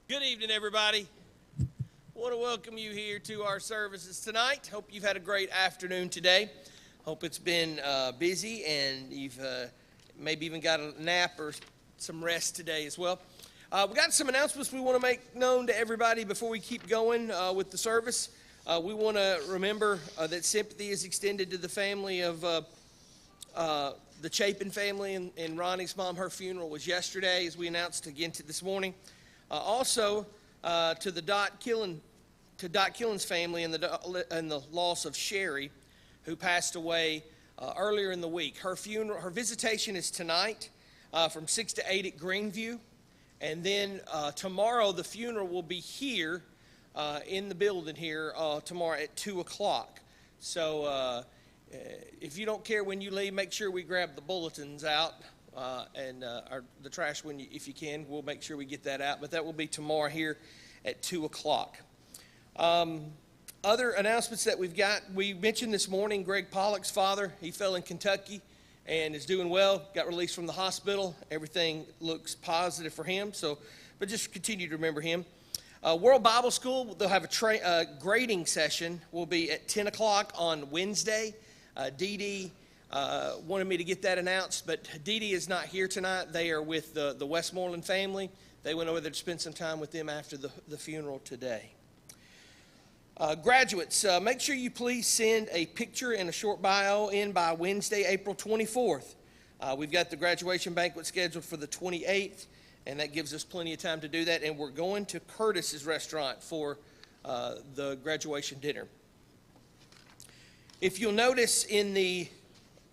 Good evening, everybody. I want to welcome you here to our services tonight. Hope you've had a great afternoon today. Hope it's been busy and you've maybe even got a nap or some rest today as well. We got some announcements we want to make known to everybody before we keep going with the service. We want to remember that sympathy is extended to the family of the Chapin family and Ronnie's mom. Her funeral was yesterday, as we announced again this morning. Also, to Dot Killen's family and the loss of Sherry, who passed away earlier in the week. Her visitation is tonight from 6 to 8 at Greenview, and then tomorrow the funeral will be here in the building here tomorrow at 2 o'clock. So if you don't care when you leave, make sure we grab the bulletins out. And the trash if you can. We'll make sure we get that out. But that will be tomorrow here at 2 o'clock. Other announcements that we've got, we mentioned this morning Greg Pollock's father. He fell in Kentucky and is doing well. Got released from the hospital. Everything looks positive for him. But just continue to remember him. World Bible School, they'll have a grading session. Will be at 10 o'clock on Wednesday. Dee Dee wanted me to get that announced, but Dee Dee is not here tonight. They are with the Westmoreland family. They went over there to spend some time with them after the funeral today. Graduates, make sure you please send a picture and a short bio in by Wednesday, April 24th. We've got the graduation banquet scheduled for the 28th, and that gives us plenty of time to do that. And we're going to Curtis's restaurant for the graduation dinner. If you'll notice in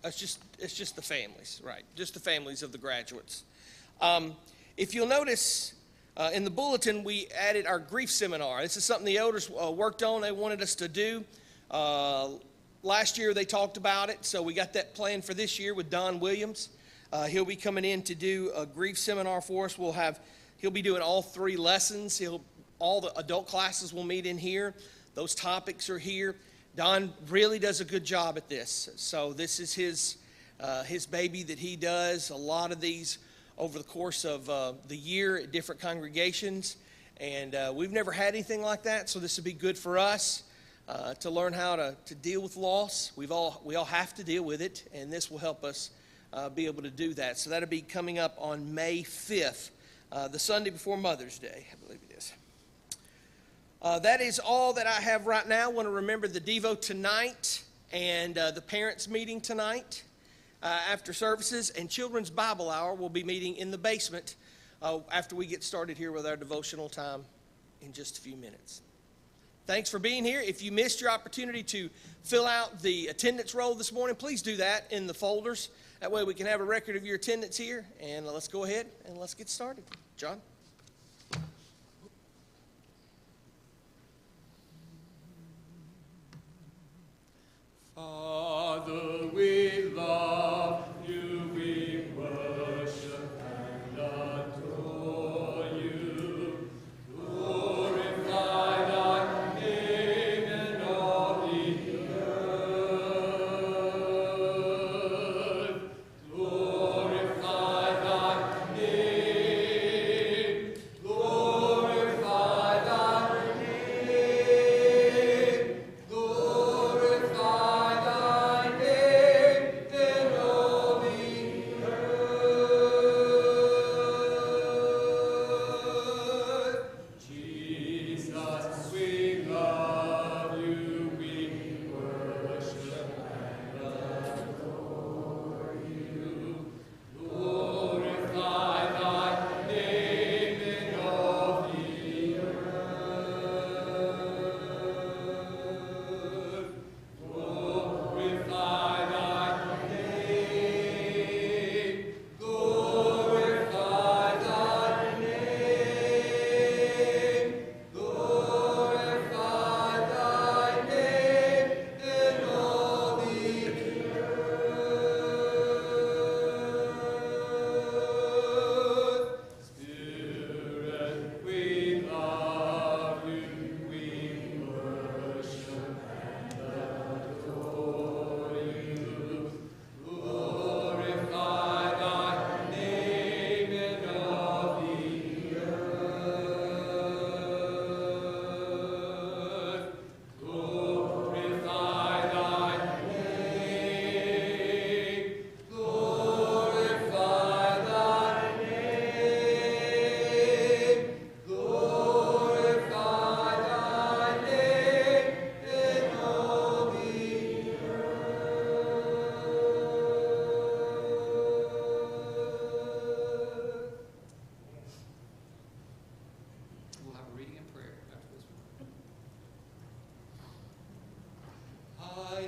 it's just the families, right? Just the families of the graduates. If you'll notice in the bulletin, we added our grief seminar. This is something the elders worked on. They wanted us to do. Last year they talked about it, so we got that planned for this year with Don Williams. He'll be coming in to do a grief seminar for us. He'll be doing all 3 lessons. All the adult classes will meet in here. Those topics are here. Don really does a good job at this. So this is his baby that he does. A lot of these over the course of the year at different congregations. And we've never had anything like that, so this would be good for us to learn how to deal with loss. We all have to deal with it, and this will help us be able to do that. So that'll be coming up on May 5th, the Sunday before Mother's Day, I believe it is. That is all that I have right now. I want to remember the Devo tonight and the parents meeting tonight after services, and Children's Bible Hour will be meeting in the basement after we get started here with our devotional time in just a few minutes. Thanks for being here. If you missed your opportunity to fill out the attendance roll this morning, please do that in the folders. That way we can have a record of your attendance here. And let's go ahead and let's get started. John? Father, we love you, we worship and adore you. Glorify thy name in all the earth. Glorify thy name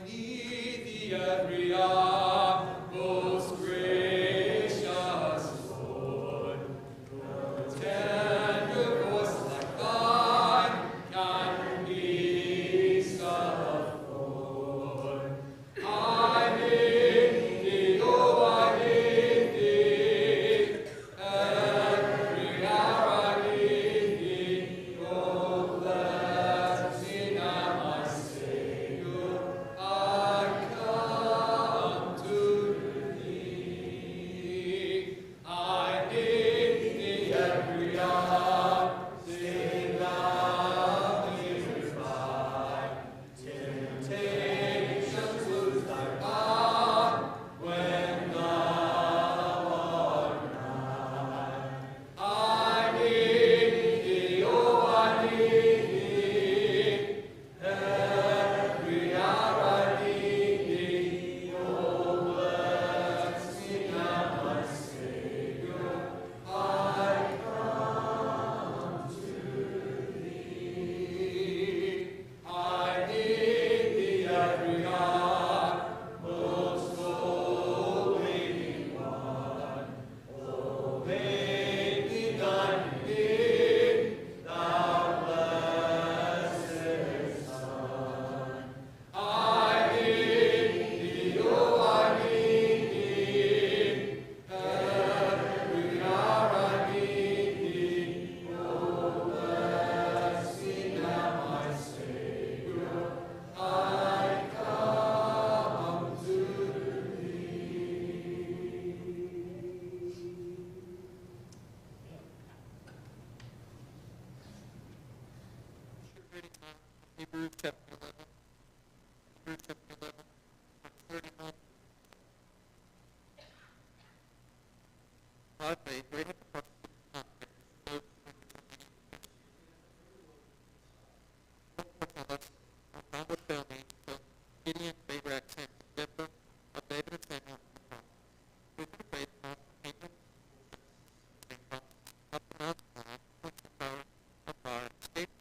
need thee every hour, most gracious Lord. No tender voice like thine can release the Lord. I need thee, oh, I need thee. Every hour I need thee. Oh, bless me now, my Savior. I come to thee. I need thee every hour. Sing thou me revive. Temptations lose thy power when thou art nigh. I need thee, oh, I need thee. Every hour I need thee. Oh, bless me now, my Savior. I come to thee. I need thee every hour, most holy one. Oh, make me thine indeed, thou blessed Son. I need thee, oh, I need thee. Every hour I need thee. Oh, bless me now, my Savior. I come to Hebrews chapter 11. Hebrews chapter 11, verse 31. By faith, Rahab the prostitute was not there, so God would fail me, so Gideon, Barak, Samson, Jephthah, of David and Samuel, and Saul. Who through faith not Canaan, up the Mount Sinai, quenched the power of fire, escaped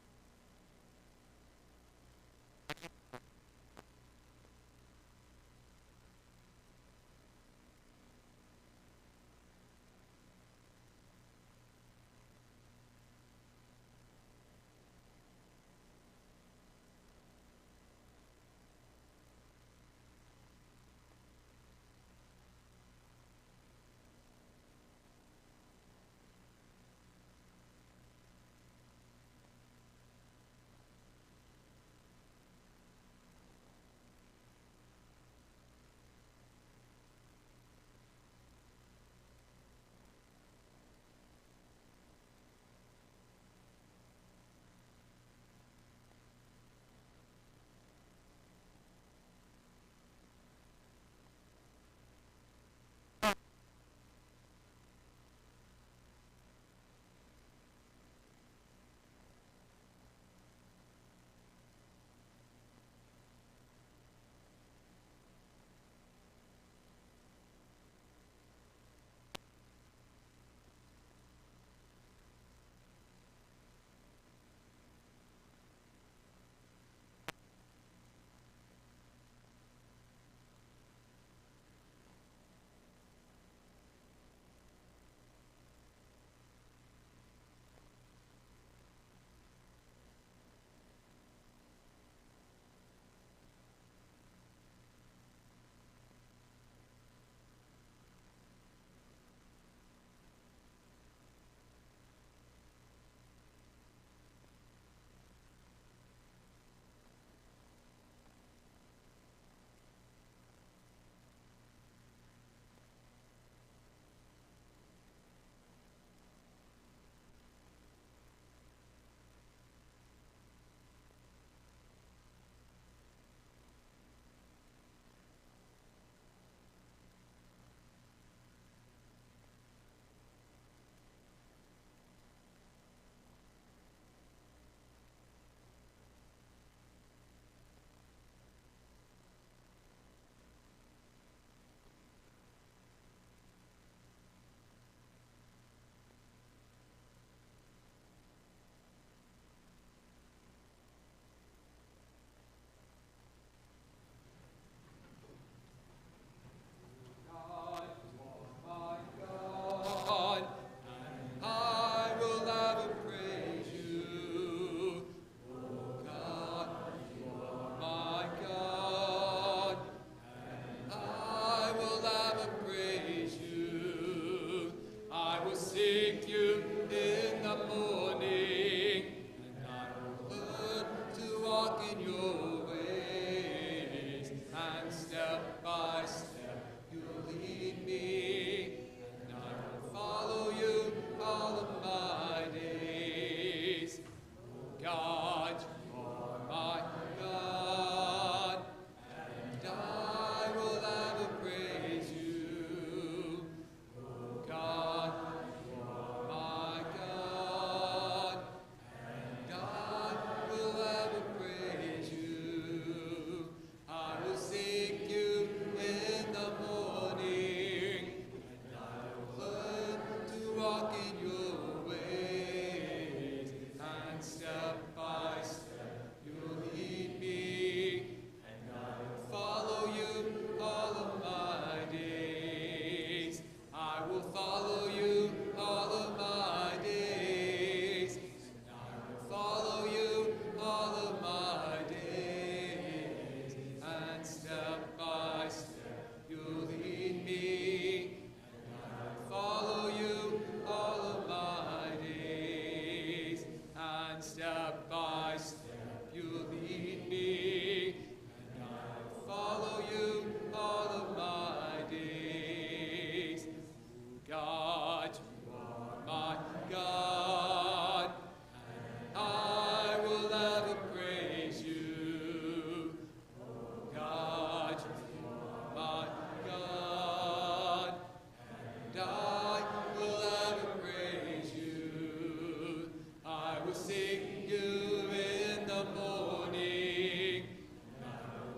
will sing you in the morning.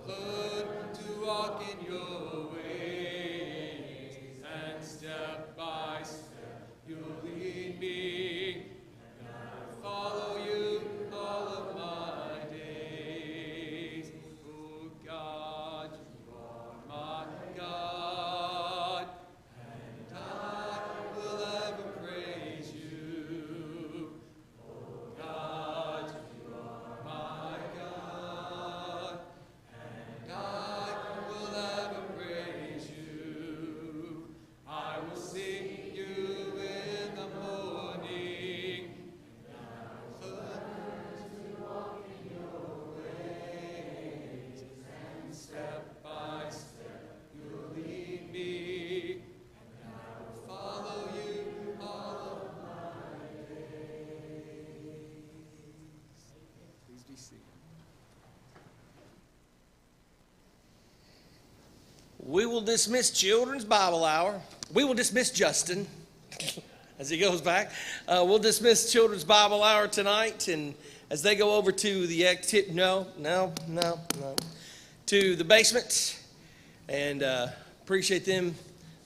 Learn to walk in your ways, and step by step you'll lead me. Follow you all of my days. Oh God, you are my God, and I will ever praise you. Oh God, you are my God, and I will ever praise you. I will sing you in the morning. Step by step, you'll lead me, and I will follow you all of my days. Please be seated. We will dismiss Children's Bible Hour. We will dismiss Justin as he goes back. We'll dismiss Children's Bible Hour tonight, and as they go over to the to the basement, and appreciate them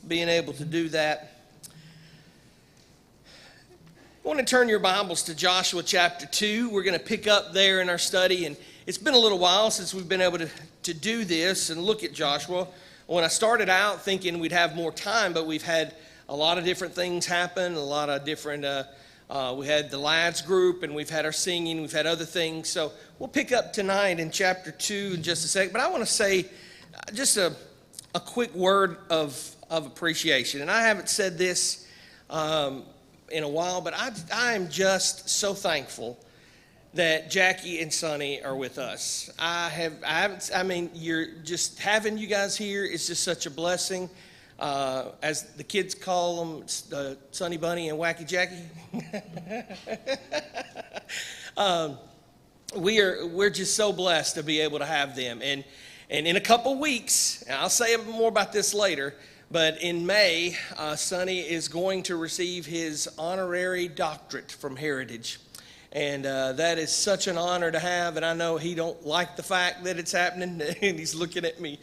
being able to do that. I want to turn your Bibles to Joshua chapter 2. We're going to pick up there in our study, and it's been a little while since we've been able to do this and look at Joshua. When I started out thinking we'd have more time, but we've had a lot of different things happen, a lot of different, we had the lads group, and we've had our singing, we've had other things. So we'll pick up tonight in chapter 2 in just a second. But I want to say just a quick word of appreciation. And I haven't said this in a while, but I am just so thankful that Jackie and Sonny are with us. You're just having you guys here is just such a blessing. As the kids call them, Sonny Bunny and Wacky Jackie. We're just so blessed to be able to have them. And in a couple weeks, and I'll say more about this later, but in May, Sonny is going to receive his honorary doctorate from Heritage. And that is such an honor to have, and I know he don't like the fact that it's happening, and he's looking at me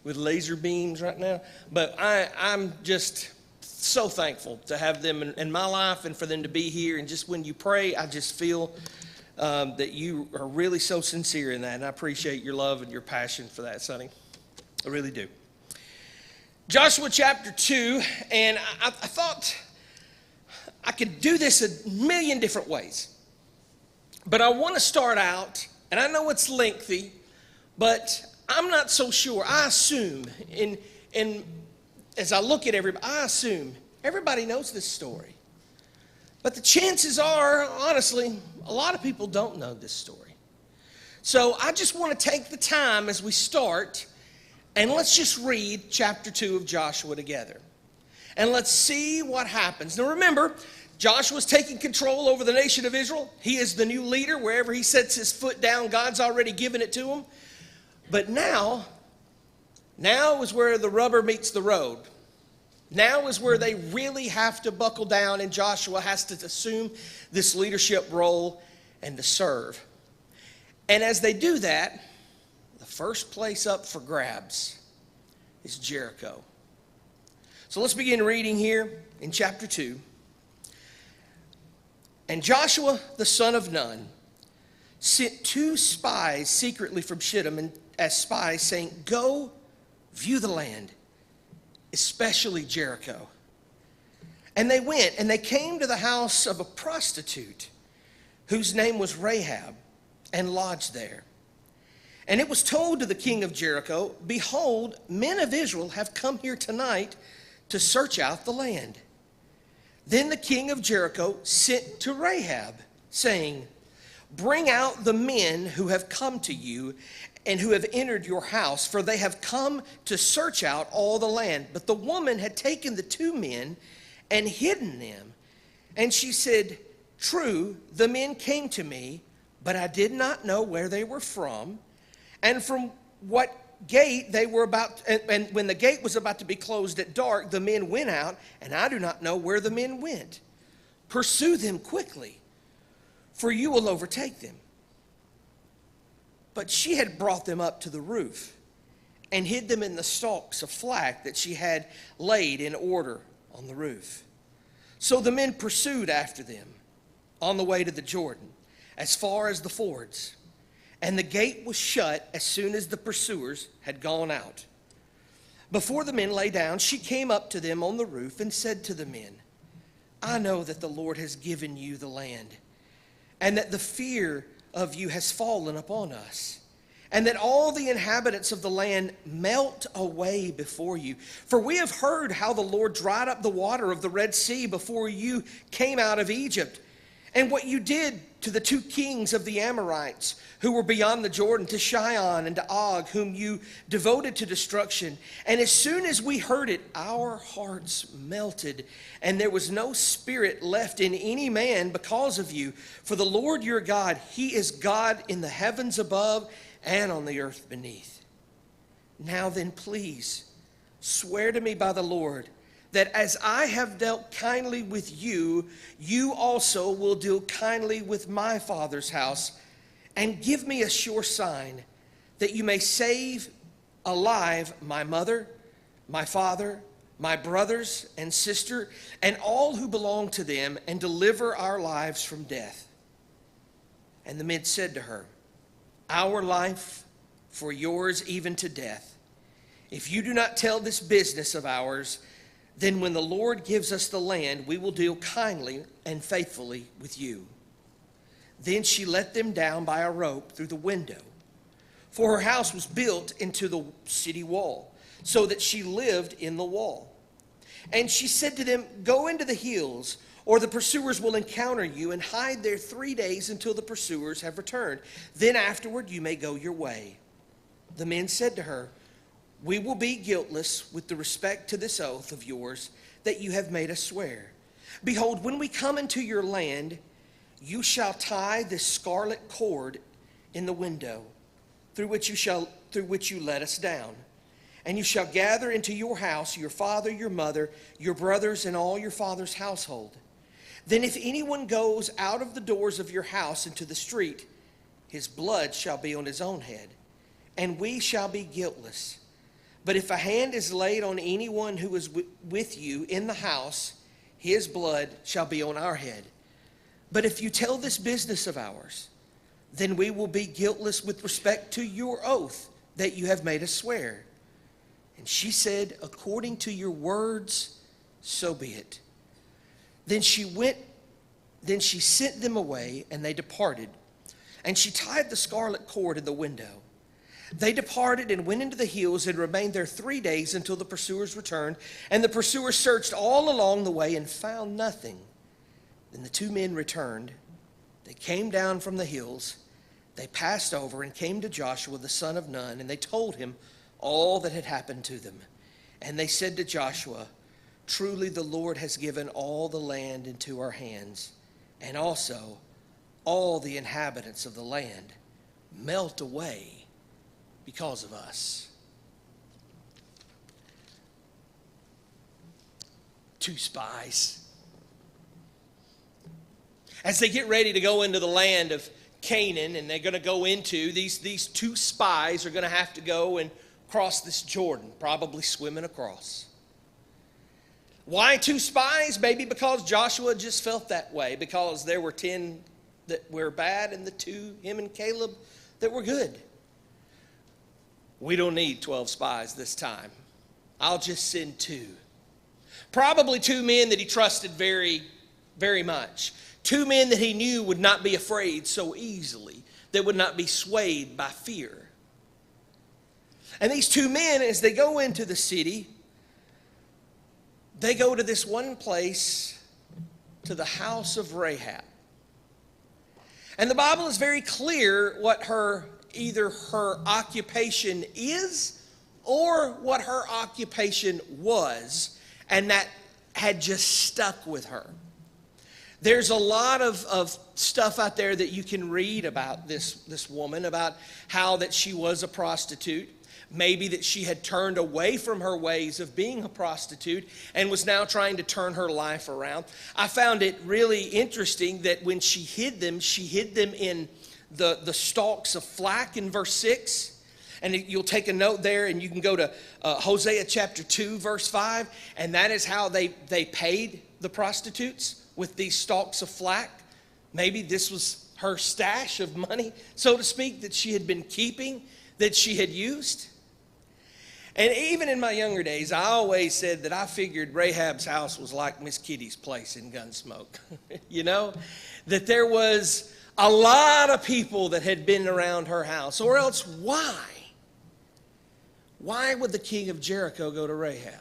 with laser beams right now. But I'm just so thankful to have them in my life and for them to be here. And just when you pray, I just feel that you are really so sincere in that, and I appreciate your love and your passion for that, Sonny. I really do. Joshua chapter 2, and I thought I could do this a million different ways. But I want to start out, and I know it's lengthy, but I'm not so sure. I assume, as I look at everybody, I assume everybody knows this story. But the chances are, honestly, a lot of people don't know this story. So I just want to take the time as we start, and let's just read chapter 2 of Joshua together. And let's see what happens. Now remember, Joshua's taking control over the nation of Israel. He is the new leader. Wherever he sets his foot down, God's already given it to him. But now is where the rubber meets the road. Now is where they really have to buckle down, and Joshua has to assume this leadership role and to serve. And as they do that, the first place up for grabs is Jericho. So let's begin reading here in chapter 2. And Joshua, the son of Nun, sent 2 spies secretly from Shittim as spies, saying, "Go view the land, especially Jericho." And they went, and they came to the house of a prostitute whose name was Rahab, and lodged there. And it was told to the king of Jericho, "Behold, men of Israel have come here tonight to search out the land." Then the king of Jericho sent to Rahab, saying, "Bring out the men who have come to you and who have entered your house, for they have come to search out all the land." But the woman had taken the 2 men and hidden them. And she said, "True, the men came to me, but I did not know where they were from, and from what gate they were about, and when the gate was about to be closed at dark, the men went out, and I do not know where the men went. Pursue them quickly, for you will overtake them." But she had brought them up to the roof and hid them in the stalks of flax that she had laid in order on the roof. So the men pursued after them on the way to the Jordan, as far as the fords. And the gate was shut as soon as the pursuers had gone out. Before the men lay down, she came up to them on the roof and said to the men, "I know that the Lord has given you the land, and that the fear of you has fallen upon us, and that all the inhabitants of the land melt away before you. For we have heard how the Lord dried up the water of the Red Sea before you came out of Egypt, and what you did to the two kings of the Amorites who were beyond the Jordan, to Sihon and to Og, whom you devoted to destruction. And as soon as we heard it, our hearts melted, and there was no spirit left in any man because of you. For the Lord your God, he is God in the heavens above and on the earth beneath. Now then, please, swear to me by the Lord that as I have dealt kindly with you, you also will deal kindly with my father's house, and give me a sure sign that you may save alive my mother, my father, my brothers and sister, and all who belong to them, and deliver our lives from death." And the men said to her, "Our life for yours even to death. If you do not tell this business of ours, then when the Lord gives us the land, we will deal kindly and faithfully with you." Then she let them down by a rope through the window, for her house was built into the city wall, so that she lived in the wall. And she said to them, "Go into the hills, or the pursuers will encounter you, and hide there 3 days until the pursuers have returned. Then afterward you may go your way." The men said to her, "We will be guiltless with the respect to this oath of yours that you have made us swear. Behold, when we come into your land, you shall tie this scarlet cord in the window through which you let us down. And you shall gather into your house your father, your mother, your brothers, and all your father's household. Then if anyone goes out of the doors of your house into the street, his blood shall be on his own head, and we shall be guiltless. But if a hand is laid on anyone who is with you in the house, his blood shall be on our head. But if you tell this business of ours, then we will be guiltless with respect to your oath that you have made us swear." And she said, "According to your words, so be it." Then she sent them away, and they departed. And she tied the scarlet cord in the window. They departed and went into the hills and remained there 3 days until the pursuers returned. And the pursuers searched all along the way and found nothing. Then the two men returned. They came down from the hills. They passed over and came to Joshua the son of Nun, and they told him all that had happened to them. And they said to Joshua, "Truly the Lord has given all the land into our hands, and also all the inhabitants of the land melt away because of us." Two spies. As they get ready to go into the land of Canaan, and they're going to go into, these two spies are going to have to go and cross this Jordan, probably swimming across. Why two spies? Maybe because Joshua just felt that way, because there were 10 that were bad and the two, him and Caleb, that were good. We don't need 12 spies this time. I'll just send 2. Probably 2 men that he trusted very, very much. 2 men that he knew would not be afraid so easily, that would not be swayed by fear. And these 2 men, as they go into the city, they go to this one place, to the house of Rahab. And the Bible is very clear what either her occupation is or what her occupation was, and that had just stuck with her. There's a lot of stuff out there that you can read about this woman, about how that she was a prostitute. Maybe that she had turned away from her ways of being a prostitute and was now trying to turn her life around. I found it really interesting that when she hid them in the stalks of flax in verse 6. And you'll take a note there and you can go to Hosea chapter 2, verse 5. And that is how they paid the prostitutes, with these stalks of flax. Maybe this was her stash of money, so to speak, that she had been keeping, that she had used. And even in my younger days, I always said that I figured Rahab's house was like Miss Kitty's place in Gunsmoke. You know, that there was a lot of people that had been around her house. Or else why? Why would the king of Jericho go to Rahab?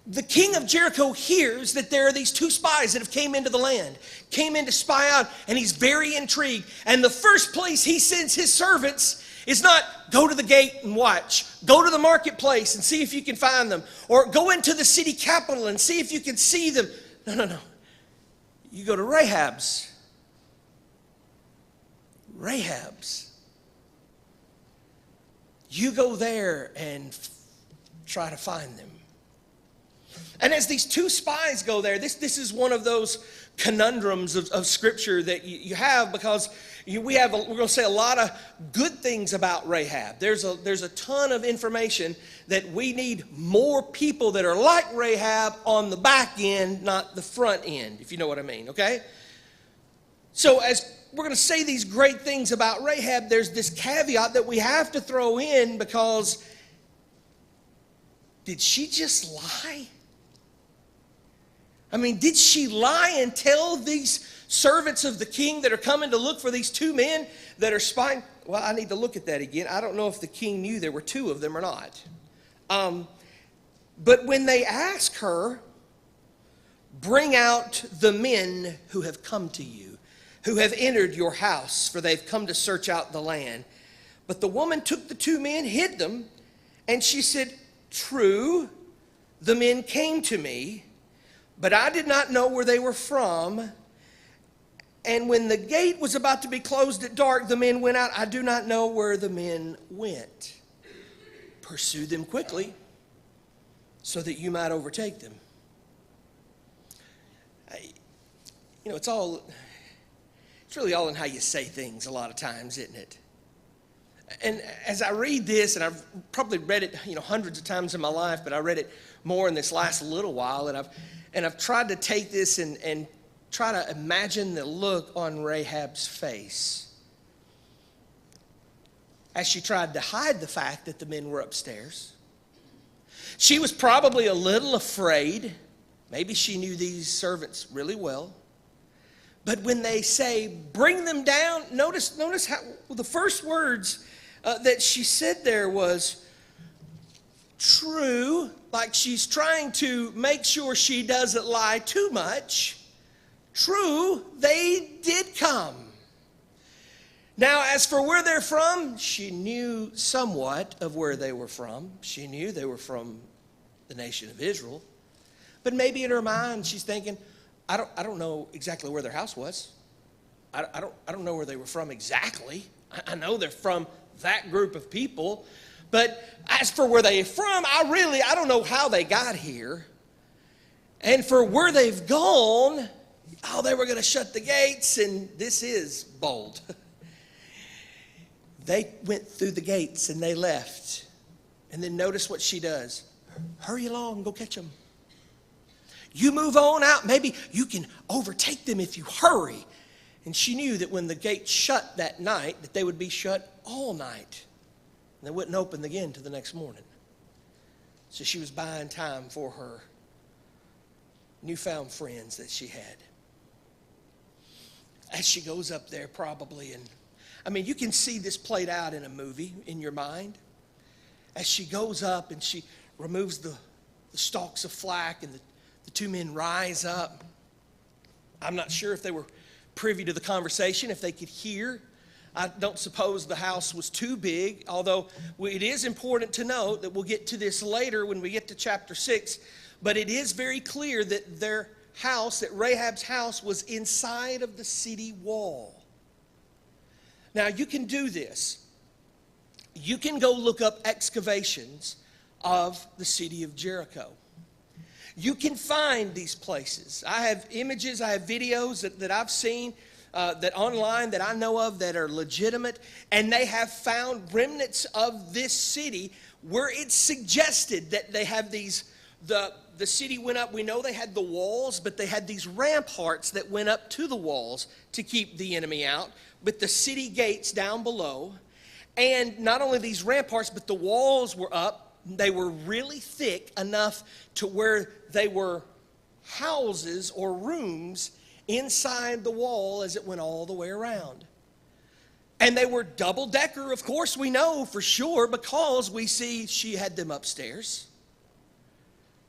The king of Jericho hears that there are these two spies that have came into the land, came in to spy out, and he's very intrigued. And the first place he sends his servants is not go to the gate and watch, go to the marketplace and see if you can find them, or go into the city capital and see if you can see them. No. You go to Rahab's. You go there and try to find them. And as these two spies go there, this is one of those conundrums of Scripture that you have, because we're going to say a lot of good things about Rahab. There's a ton of information that we need more people that are like Rahab on the back end, not the front end, if you know what I mean, okay? So as we're going to say these great things about Rahab, there's this caveat that we have to throw in, because did she just lie? I mean, did she lie and tell these servants of the king that are coming to look for these two men that are spying? Well, I need to look at that again. I don't know if the king knew there were two of them or not. But when they ask her, bring out the men who have come to you, who have entered your house, for they've come to search out the land. But the woman took the two men, hid them, and she said, true, the men came to me, but I did not know where they were from. And when the gate was about to be closed at dark, the men went out. I do not know where the men went. Pursue them quickly so that you might overtake them. You know, it's really all in how you say things a lot of times, isn't it? And as I read this, and I've probably read it, hundreds of times in my life, but I read it more in this last little while, and I've tried to take this and try to imagine the look on Rahab's face as she tried to hide the fact that the men were upstairs. She was probably a little afraid. Maybe she knew these servants really well. But when they say, bring them down, notice how the first words that she said there was, true, like she's trying to make sure she doesn't lie too much. True, they did come. Now, as for where they're from, she knew somewhat of where they were from. She knew they were from the nation of Israel. But maybe in her mind, she's thinking, I don't know exactly where their house was. I don't know where they were from exactly. I know they're from that group of people. But as for where they're from, I don't know how they got here. And for where they've gone, they were going to shut the gates, and this is bold. They went through the gates and they left. And then notice what she does. Hurry along, go catch them. You move on out, maybe you can overtake them if you hurry. And she knew that when the gates shut that night, that they would be shut all night. And they wouldn't open again till the next morning. So she was buying time for her newfound friends that she had. As she goes up there probably, and you can see this played out in a movie in your mind. As she goes up and she removes the stalks of flax, and the two men rise up. I'm not sure if they were privy to the conversation, if they could hear. I don't suppose the house was too big, although it is important to note that we'll get to this later when we get to chapter 6, but it is very clear that their house, that Rahab's house, was inside of the city wall. Now, you can do this. you can go look up excavations of the city of Jericho. You can find these places. I have images, I have videos that I've seen that online that I know of that are legitimate, and they have found remnants of this city where it's suggested that they have these, the city went up, we know they had the walls, but they had these ramparts that went up to the walls to keep the enemy out, with the city gates down below. And not only these ramparts, but the walls were up. They were really thick enough to where they were houses or rooms inside the wall as it went all the way around. And they were double-decker, of course, we know for sure, because we see she had them upstairs.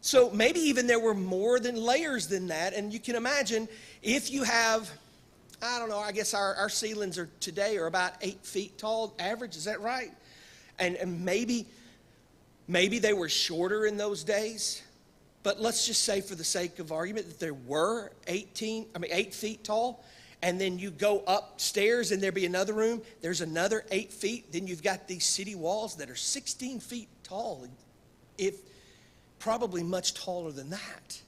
So maybe even there were more than layers than that. And you can imagine if you have, I don't know, I guess our ceilings are today are about 8 feet tall, average, is that right? And maybe they were shorter in those days. But let's just say for the sake of argument that there were 8 feet tall. And then you go upstairs and there'd be another room. There's another 8 feet. Then you've got these city walls that are 16 feet tall. If probably much taller than that.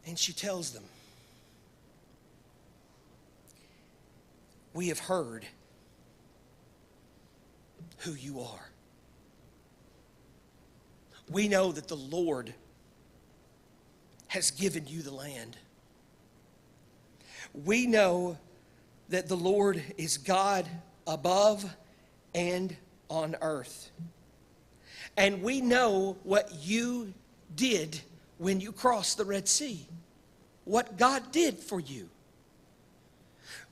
And she tells them, we have heard who you are. We know that the Lord has given you the land. We know that the Lord is God above and on earth. And we know what you did when you crossed the Red Sea. What God did for you.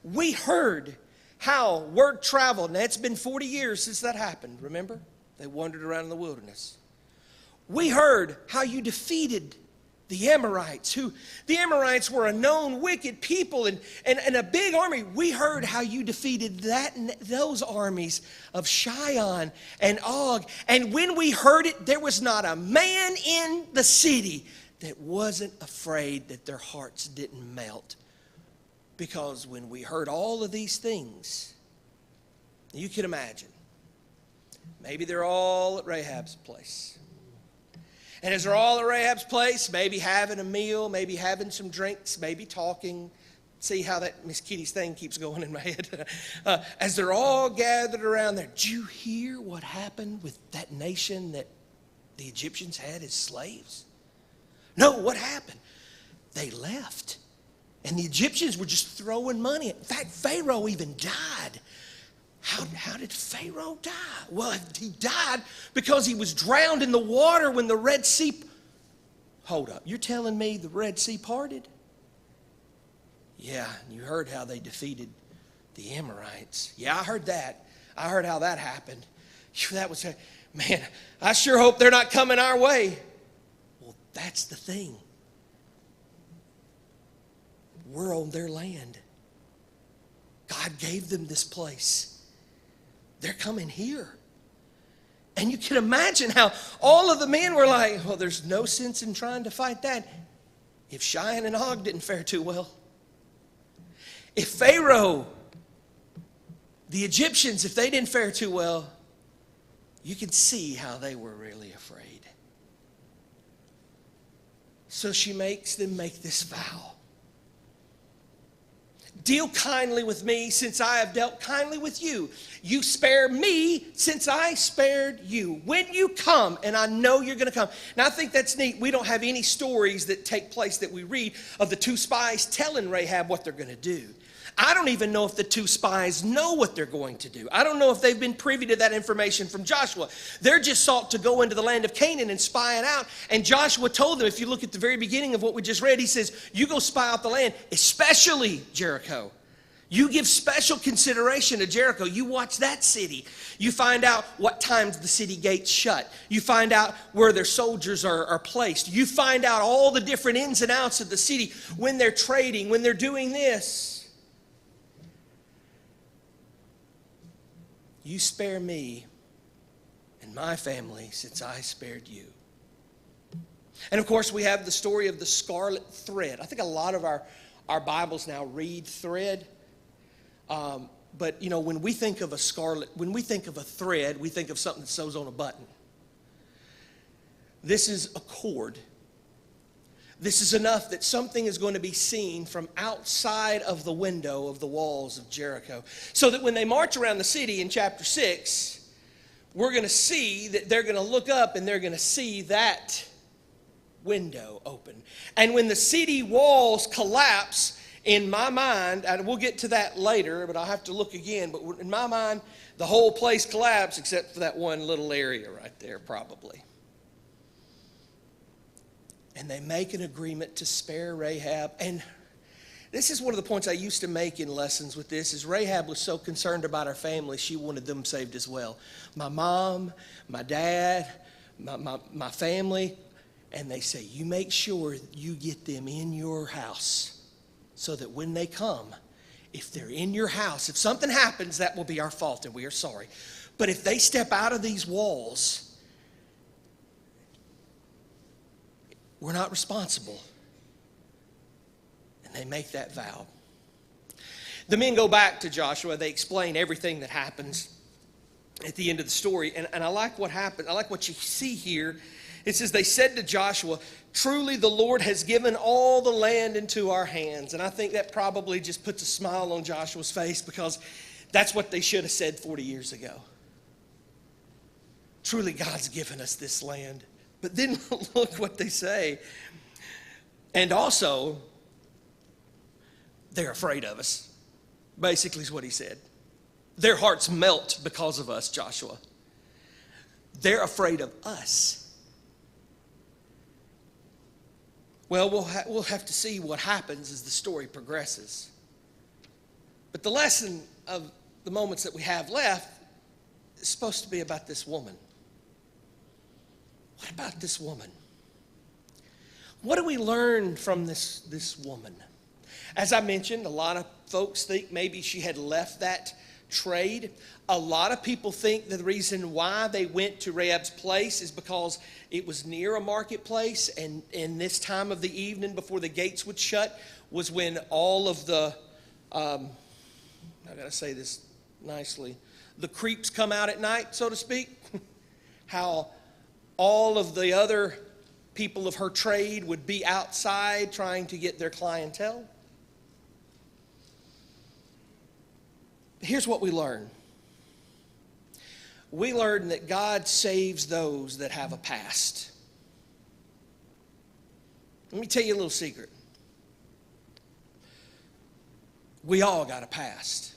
We heard how word traveled. Now it's been 40 years since that happened, remember? They wandered around in the wilderness. We heard how you defeated the Amorites, the Amorites were a known wicked people and a big army. We heard how you defeated those armies of Shion and Og. And when we heard it, there was not a man in the city that wasn't afraid that their hearts didn't melt. Because when we heard all of these things, you can imagine, maybe they're all at Rahab's place. And as they're all at Rahab's place, maybe having a meal, maybe having some drinks, maybe talking. See how that Miss Kitty's thing keeps going in my head. As they're all gathered around there, did you hear what happened with that nation that the Egyptians had as slaves? No, what happened? They left. And the Egyptians were just throwing money. In fact, Pharaoh even died. How did Pharaoh die? Well, he died because he was drowned in the water when the Red Sea... Hold up, you're telling me the Red Sea parted? Yeah, you heard how they defeated the Amorites. Yeah, I heard that. I heard how that happened. That was, man, I sure hope they're not coming our way. Well, that's the thing. We're on their land. God gave them this place. They're coming here. And you can imagine how all of the men were like, well, there's no sense in trying to fight that if Shion and Og didn't fare too well. If Pharaoh, the Egyptians, if they didn't fare too well, you can see how they were really afraid. So she makes them make this vow. Deal kindly with me since I have dealt kindly with you. You spare me since I spared you. When you come, and I know you're going to come. Now, I think that's neat. We don't have any stories that take place that we read of the two spies telling Rahab what they're going to do. I don't even know if the two spies know what they're going to do. I don't know if they've been privy to that information from Joshua. They're just sought to go into the land of Canaan and spy it out. And Joshua told them, if you look at the very beginning of what we just read, he says, you go spy out the land, especially Jericho. You give special consideration to Jericho. You watch that city. You find out what times the city gates shut. You find out where their soldiers are placed. You find out all the different ins and outs of the city, when they're trading, when they're doing this. You spare me and my family since I spared you. And of course, we have the story of the scarlet thread. I think a lot of our Bibles now read thread. But you know, when we think of a scarlet, when we think of a thread, we think of something that sews on a button. This is a cord. This is enough that something is going to be seen from outside of the window of the walls of Jericho. So that when they march around the city in chapter 6, we're going to see that they're going to look up and they're going to see that window open. And when the city walls collapse, in my mind, and we'll get to that later, but I'll have to look again, but in my mind, the whole place collapsed except for that one little area right there, probably. And they make an agreement to spare Rahab. And this is one of the points I used to make in lessons with this, is Rahab was so concerned about her family, she wanted them saved as well. My mom, my dad, my family, and they say, you make sure you get them in your house so that when they come, if they're in your house, if something happens, that will be our fault and we are sorry. But if they step out of these walls, we're not responsible. And they make that vow. The men go back to Joshua. They explain everything that happens at the end of the story. And I like what happened. I like what you see here. It says, they said to Joshua, truly the Lord has given all the land into our hands. And I think that probably just puts a smile on Joshua's face, because that's what they should have said 40 years ago. Truly God's given us this land. But then look what they say. And also, they're afraid of us, basically is what he said. Their hearts melt because of us, Joshua. They're afraid of us. Well, we'll have to see what happens as the story progresses. But the lesson of the moments that we have left is supposed to be about this woman. What about this woman? What do we learn from this woman? As I mentioned, a lot of folks think maybe she had left that trade. A lot of people think that the reason why they went to Rahab's place is because it was near a marketplace, and in this time of the evening before the gates would shut was when all of the, I gotta say this nicely, the creeps come out at night, so to speak. How all of the other people of her trade would be outside trying to get their clientele. Here's what we learn. We learn that God saves those that have a past. Let me tell you a little secret. We all got a past.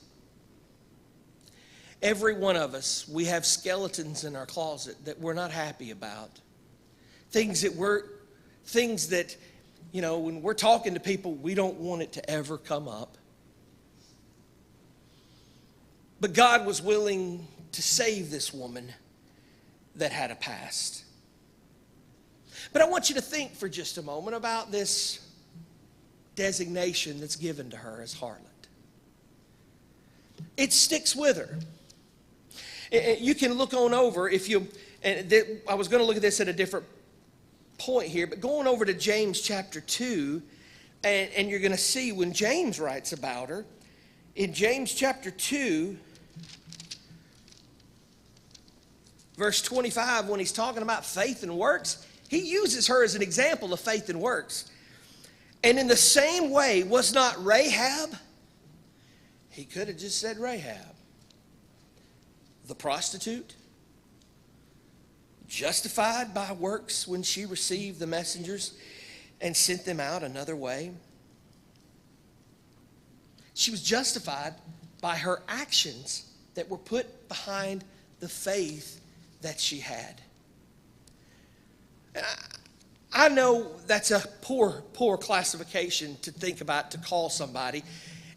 Every one of us, we have skeletons in our closet that we're not happy about. Things that, you know, when we're talking to people, we don't want it to ever come up. But God was willing to save this woman that had a past. But I want you to think for just a moment about this designation that's given to her as harlot. It sticks with her. You can look on over, I was going to look at this at a different point here, but going over to James chapter 2, and you're going to see when James writes about her, in James chapter 2, verse 25, when he's talking about faith and works, he uses her as an example of faith and works. And in the same way, was not Rahab, he could have just said Rahab, the prostitute, justified by works when she received the messengers and sent them out another way. She was justified by her actions that were put behind the faith that she had. And I know that's a poor classification to think about, to call somebody.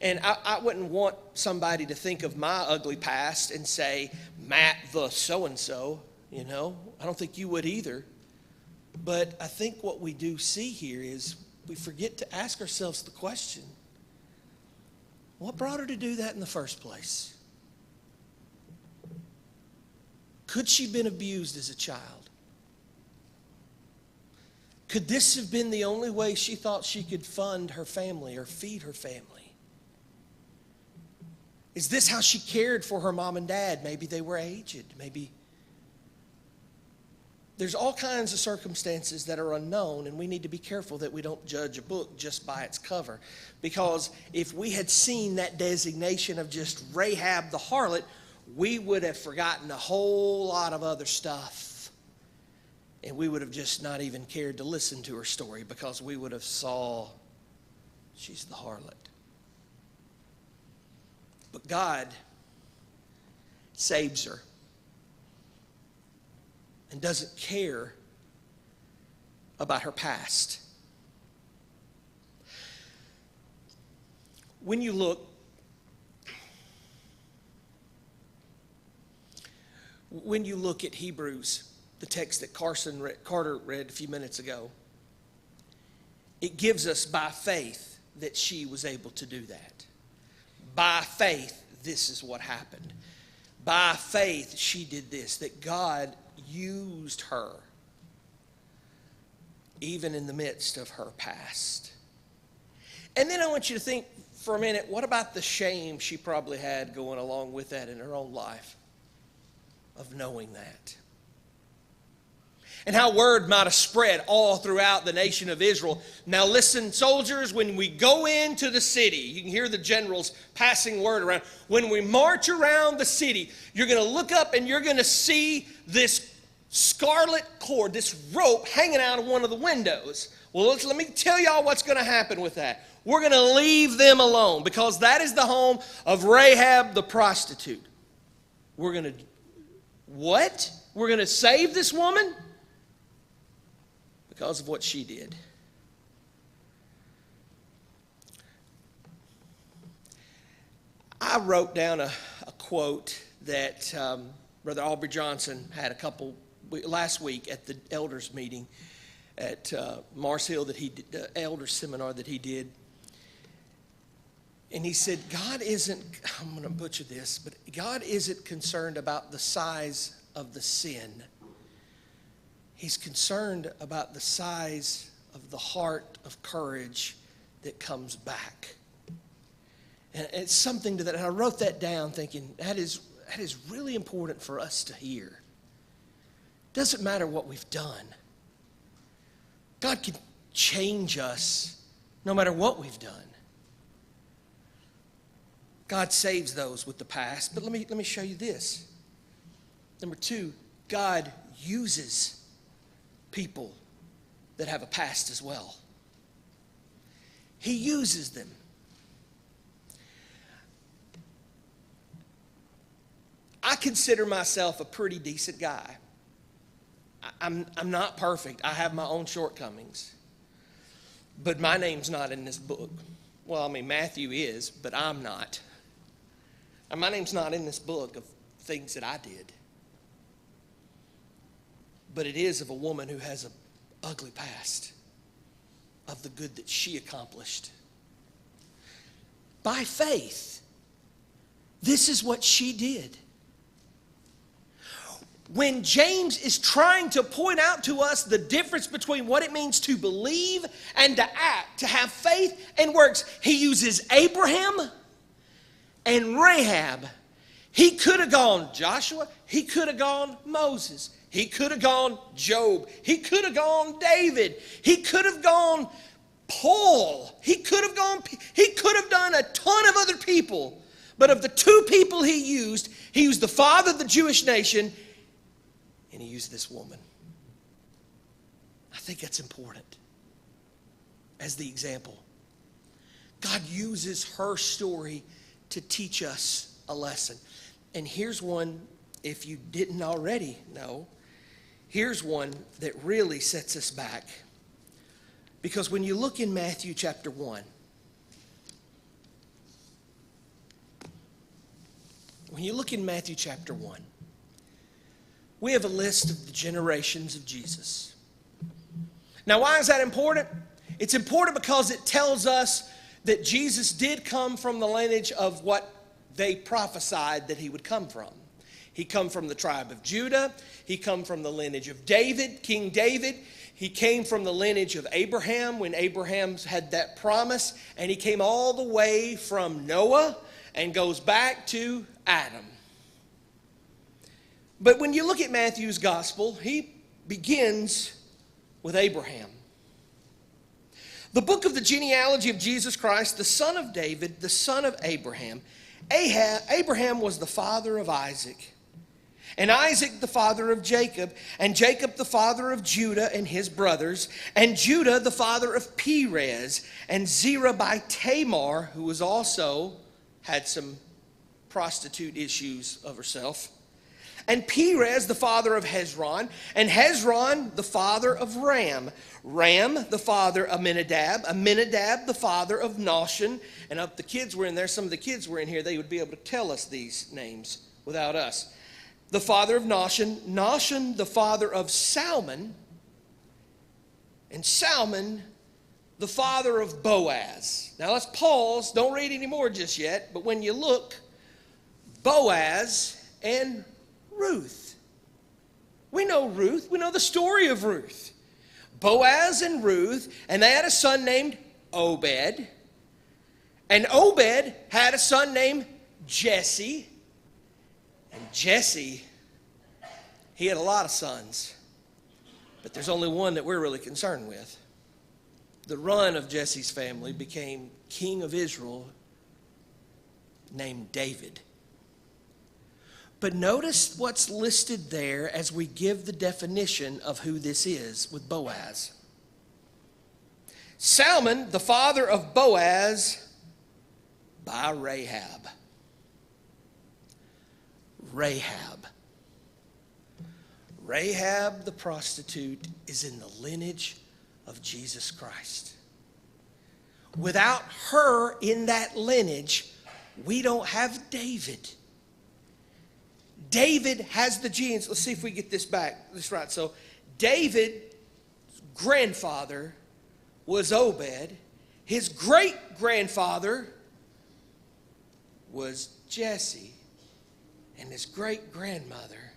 And I wouldn't want somebody to think of my ugly past and say, Matt the so-and-so, you know. I don't think you would either. But I think what we do see here is we forget to ask ourselves the question, what brought her to do that in the first place? Could she have been abused as a child? Could this have been the only way she thought she could fund her family or feed her family? Is this how she cared for her mom and dad? Maybe they were aged. Maybe there's all kinds of circumstances that are unknown, and we need to be careful that we don't judge a book just by its cover. Because if we had seen that designation of just Rahab the harlot, we would have forgotten a whole lot of other stuff. And we would have just not even cared to listen to her story, because we would have saw she's the harlot. But God saves her and doesn't care about her past. When you look at Hebrews, the text that Carter read a few minutes ago, it gives us by faith that she was able to do that. By faith, this is what happened. By faith, she did this, that God used her even in the midst of her past. And then I want you to think for a minute, what about the shame she probably had going along with that in her own life of knowing that? And how word might have spread all throughout the nation of Israel. Now listen, soldiers, when we go into the city, you can hear the generals passing word around. When we march around the city, you're going to look up and you're going to see this scarlet cord, this rope hanging out of one of the windows. Well, let me tell y'all what's going to happen with that. We're going to leave them alone, because that is the home of Rahab the prostitute. We're going to, what? We're going to save this woman? Because of what she did. I wrote down a quote that Brother Aubrey Johnson had last week at the elders meeting at Mars Hill, that he did, the elders seminar that he did. And he said, God isn't, I'm going to butcher this, but God isn't concerned about the size of the sin. He's concerned about the size of the heart of courage that comes back. And it's something to that. And I wrote that down thinking, that is really important for us to hear. Doesn't matter what we've done. God can change us no matter what we've done. God saves those with the past. But let me show you this. Number 2, God uses people that have a past as well. He uses them. I consider myself a pretty decent guy. I'm not perfect. I have my own shortcomings. But my name's not in this book. Well, I mean, Matthew is, but I'm not. And my name's not in this book of things that I did. But it is of a woman who has an ugly past of the good that she accomplished. By faith, this is what she did. When James is trying to point out to us the difference between what it means to believe and to act, to have faith and works, he uses Abraham and Rahab. He could have gone Joshua. He could have gone Moses. He could have gone Job. He could have gone David. He could have gone Paul. He could have done a ton of other people. But of the 2 people he used the father of the Jewish nation, and he used this woman. I think that's important as the example. God uses her story to teach us a lesson. And here's one, if you didn't already know, here's one that really sets us back. Because when you look in Matthew chapter 1, we have a list of the generations of Jesus. Now, why is that important? It's important because it tells us that Jesus did come from the lineage of what they prophesied that he would come from. He come from the tribe of Judah. He come from the lineage of David, King David. He came from the lineage of Abraham when Abraham had that promise. And he came all the way from Noah. and goes back to Adam. But when you look at Matthew's gospel, he begins with Abraham. The book of the genealogy of Jesus Christ, the son of David, the son of Abraham. Abraham was the father of Isaac, and Isaac the father of Jacob, and Jacob the father of Judah and his brothers, and Judah the father of Perez, and Zerah by Tamar, who was also had some prostitute issues of herself, and Perez the father of Hezron, and Hezron the father of Ram, Ram the father of Amminadab, Amminadab the father of Nahshon. And if the kids were in there, some of the kids were in here, they would be able to tell us these names without us. The father of Nahshon, Nahshon the father of Salmon, and Salmon the father of Boaz. Now let's pause, don't read anymore just yet, but when you look, Boaz and Ruth. We know Ruth, we know the story of Ruth. Boaz and Ruth, and they had a son named Obed, and Obed had a son named Jesse. And Jesse, he had a lot of sons, but there's only one that we're really concerned with. The run of Jesse's family became king of Israel named David. But notice what's listed there as we give the definition of who this is with Boaz. Salmon, the father of Boaz, by Rahab. Rahab. Rahab the prostitute is in the lineage of Jesus Christ. Without her in that lineage, we don't have David. David has the genes. Let's see if we get this right. So David's grandfather was Obed. His great-grandfather was Jesse. And his great-grandmother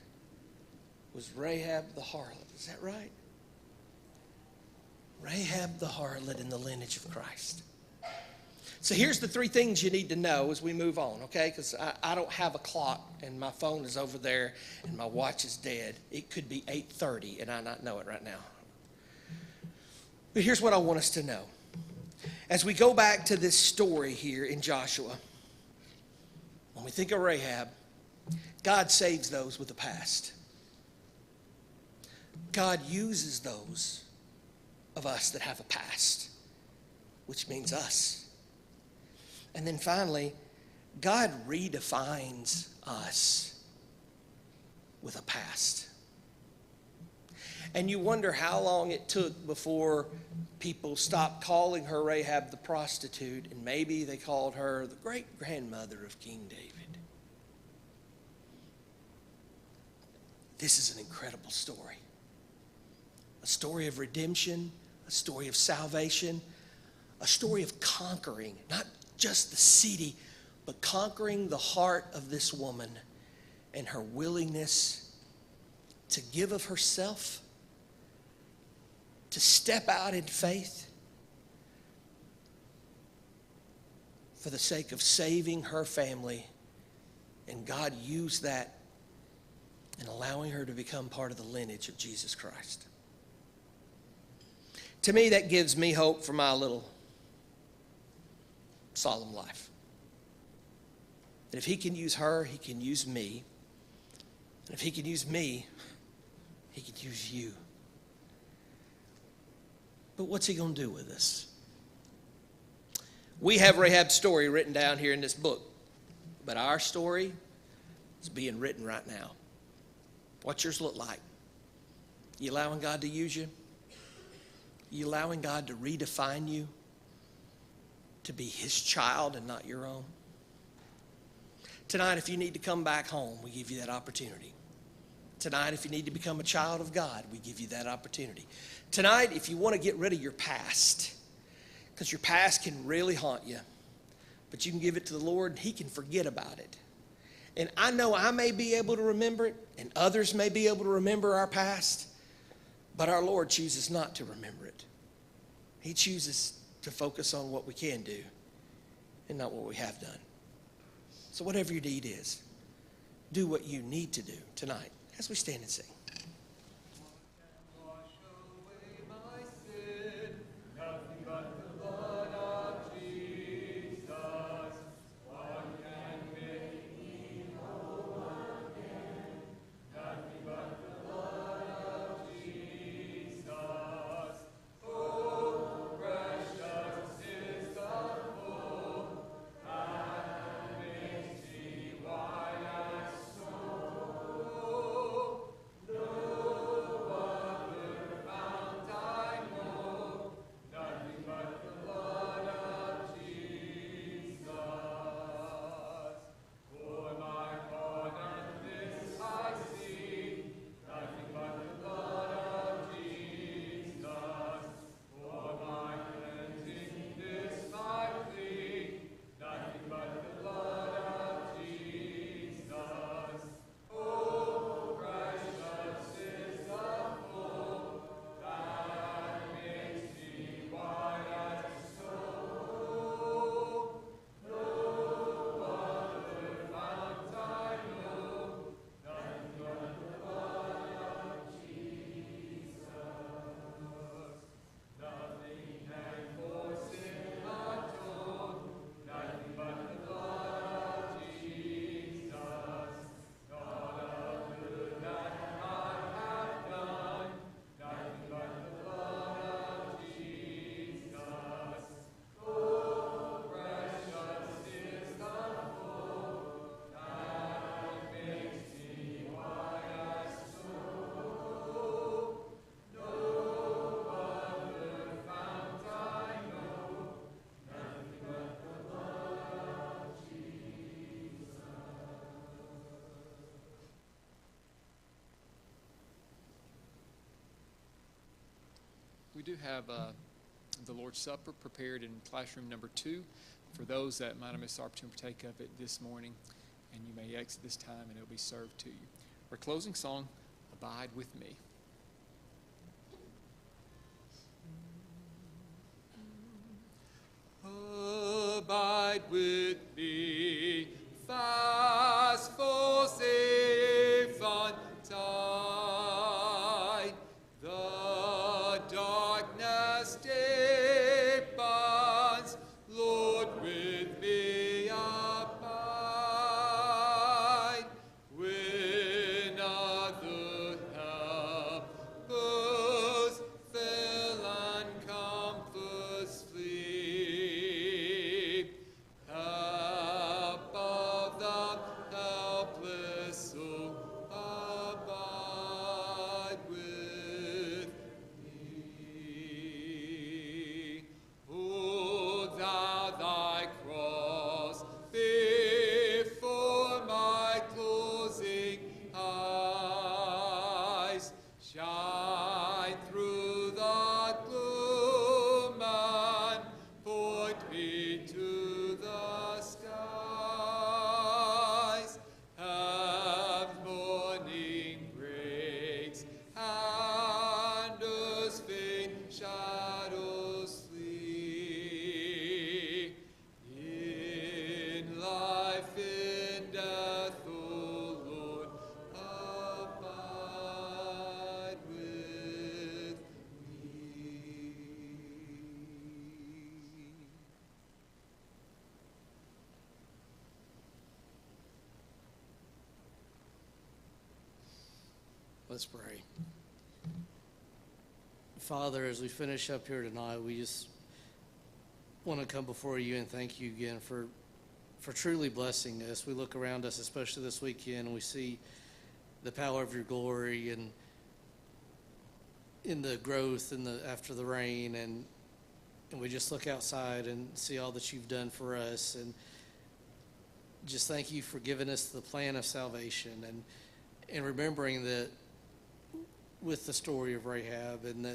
was Rahab the harlot. Is that right? Rahab the harlot in the lineage of Christ. So here's the three things you need to know as we move on, okay? Because I don't have a clock, and my phone is over there, and my watch is dead. It could be 8:30, and I not know it right now. But here's what I want us to know. As we go back to this story here in Joshua, when we think of Rahab, God saves those with the past. God uses those of us that have a past, which means us. And then finally, God redefines us with a past. And you wonder how long it took before people stopped calling her Rahab the prostitute, and maybe they called her the great-grandmother of King David. This is an incredible story. A story of redemption, a story of salvation, a story of conquering, not just the city, but conquering the heart of this woman and her willingness to give of herself, to step out in faith for the sake of saving her family. And God used that in allowing her to become part of the lineage of Jesus Christ. To me, that gives me hope for my little solemn life. That if he can use her, he can use me. And if he can use me, he can use you. But what's he going to do with us? We have Rahab's story written down here in this book. But our story is being written right now. What's yours look like? You allowing God to use you? You allowing God to redefine you to be his child and not your own? Tonight, if you need to come back home, we give you that opportunity. Tonight, if you need to become a child of God, we give you that opportunity. Tonight, if you want to get rid of your past, because your past can really haunt you, but you can give it to the Lord and he can forget about it. And I know I may be able to remember it, and others may be able to remember our past, but our Lord chooses not to remember it. He chooses to focus on what we can do and not what we have done. So whatever your need is, do what you need to do tonight as we stand and sing. Wash away my sin, nothing but the blood of Jesus. What can make me whole again? Nothing but the blood of Jesus. Oh, precious is the flow that makes me white as snow. No other fount I know, nothing but the blood of Jesus. For my pardon this I see, nothing but the blood of Jesus. For my cleansing this I plead, nothing but the blood of Jesus. Oh, precious is the flow that makes me white as snow. No other fount I know, nothing but the blood of Jesus. Nothing can for sin atone, nothing but the blood of Jesus. Not a good that I have done, nothing but the blood of Jesus. Oh, precious is the flow that makes me white as snow. No other fount I know, nothing but the blood of Jesus. We do have the Lord's Supper prepared in classroom number 2 for those that might have missed the opportunity to partake of it this morning. And you may exit this time and it'll be served to you. Our closing song, Abide With Me. Abide with me, fast for safe untide. The darkness deepens, Lord, with me abide. When other helpers fail and comforts flee, help of the helpless soul, abide with me. Hold thou thy cross before my closing eyes. Shine through the gloom and point me to the skies. As morning breaks and earth's faint shadows flee, in life, in death, O Lord, abide with me. Let's pray. Father, as we finish up here tonight, we just want to come before you and thank you again for truly blessing us. We look around us, especially this weekend, and we see the power of your glory and in the growth and after the rain, and we just look outside and see all that you've done for us, and just thank you for giving us the plan of salvation, and remembering that with the story of Rahab, and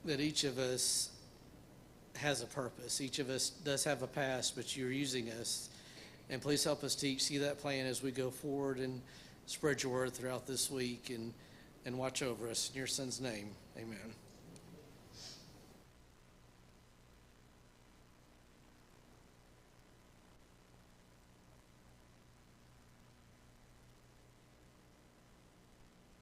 that each of us has a purpose. Each of us does have a past, but you're using us. And please help us to see that plan as we go forward and spread your word throughout this week, and watch over us. In your son's name, amen.